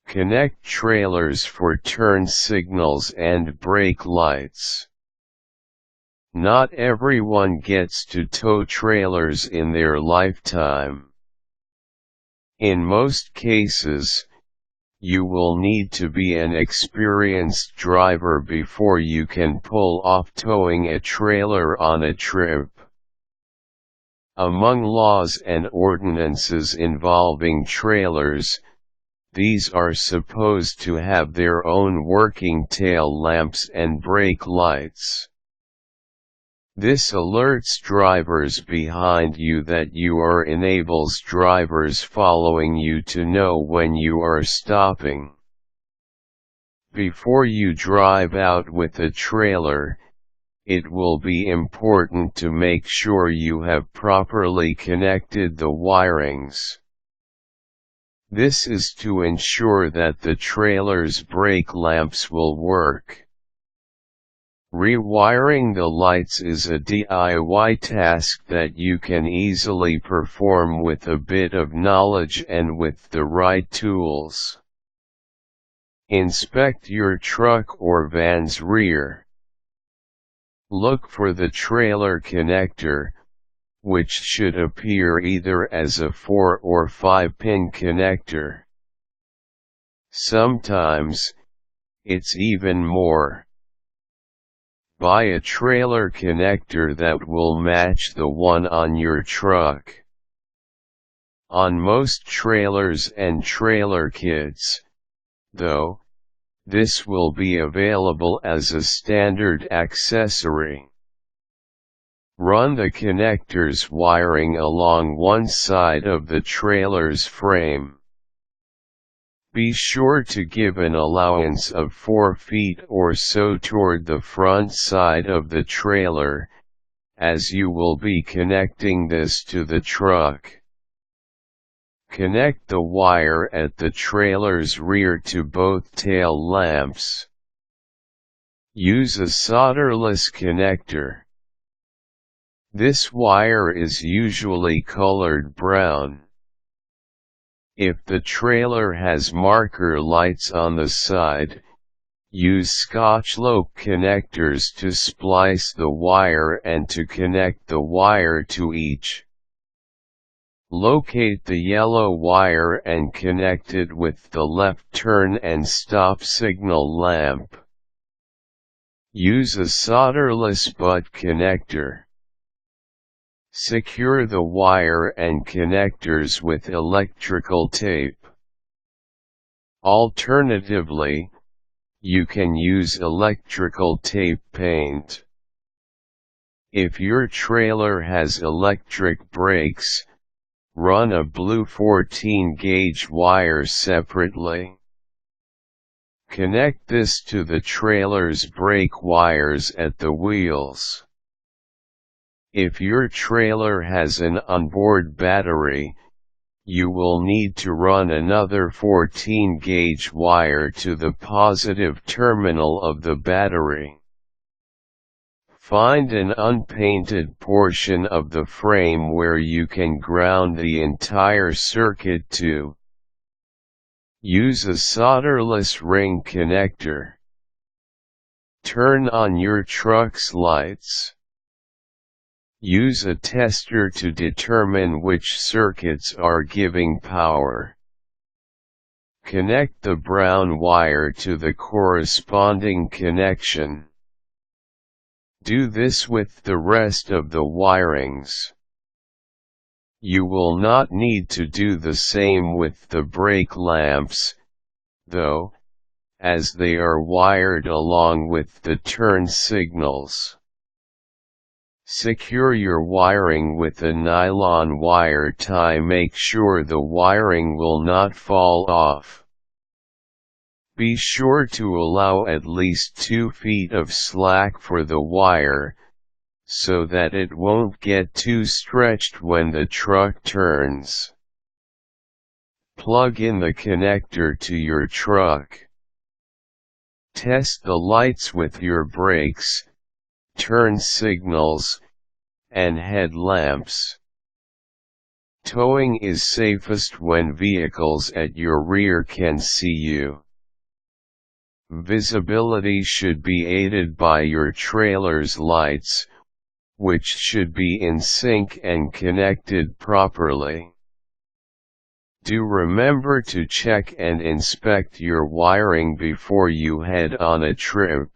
Connect trailers for turn signals and brake lights. Not everyone gets to tow trailers in their lifetime. In most cases, you will need to be an experienced driver before you can pull off towing a trailer on a trip. Among laws and ordinances involving trailers, these are supposed to have their own working tail lamps and brake lights. This alerts drivers behind you that you are, enables drivers following you to know when you are stopping. Before you drive out with a trailer, it will be important to make sure you have properly connected the wirings. This is to ensure that the trailer's brake lamps will work. Rewiring the lights is a DIY task that you can easily perform with a bit of knowledge and with the right tools. Inspect your truck or van's rear. Look for the trailer connector, which should appear either as a 4 or 5-pin connector. Sometimes, it's even more. Buy a trailer connector that will match the one on your truck. On most trailers and trailer kits, though, this will be available as a standard accessory. Run the connector's wiring along one side of the trailer's frame. Be sure to give an allowance of 4 feet or so toward the front side of the trailer, as you will be connecting this to the truck. Connect the wire at the trailer's rear to both tail lamps. Use a solderless connector. This wire is usually colored brown. If the trailer has marker lights on the side, use Scotchlok connectors to splice the wire and to connect the wire to each. Locate the yellow wire and connect it with the left turn and stop signal lamp. Use a solderless butt connector. Secure the wire and connectors with electrical tape. Alternatively, you can use electrical tape paint. If your trailer has electric brakes, run a blue 14-gauge wire separately. Connect this to the trailer's brake wires at the wheels. If your trailer has an onboard battery, you will need to run another 14-gauge wire to the positive terminal of the battery. Find an unpainted portion of the frame where you can ground the entire circuit to. Use a solderless ring connector. Turn on your truck's lights. Use a tester to determine which circuits are giving power. Connect the brown wire to the corresponding connection. Do this with the rest of the wirings. You will not need to do the same with the brake lamps, though, as they are wired along with the turn signals. Secure your wiring with a nylon wire tie. Make sure the wiring will not fall off. Be sure to allow at least 2 feet of slack for the wire, so that it won't get too stretched when the truck turns. Plug in the connector to your truck. Test the lights with your brakes, turn signals, and headlamps. Towing is safest when vehicles at your rear can see you. Visibility should be aided by your trailer's lights, which should be in sync and connected properly. Do remember to check and inspect your wiring before you head on a trip.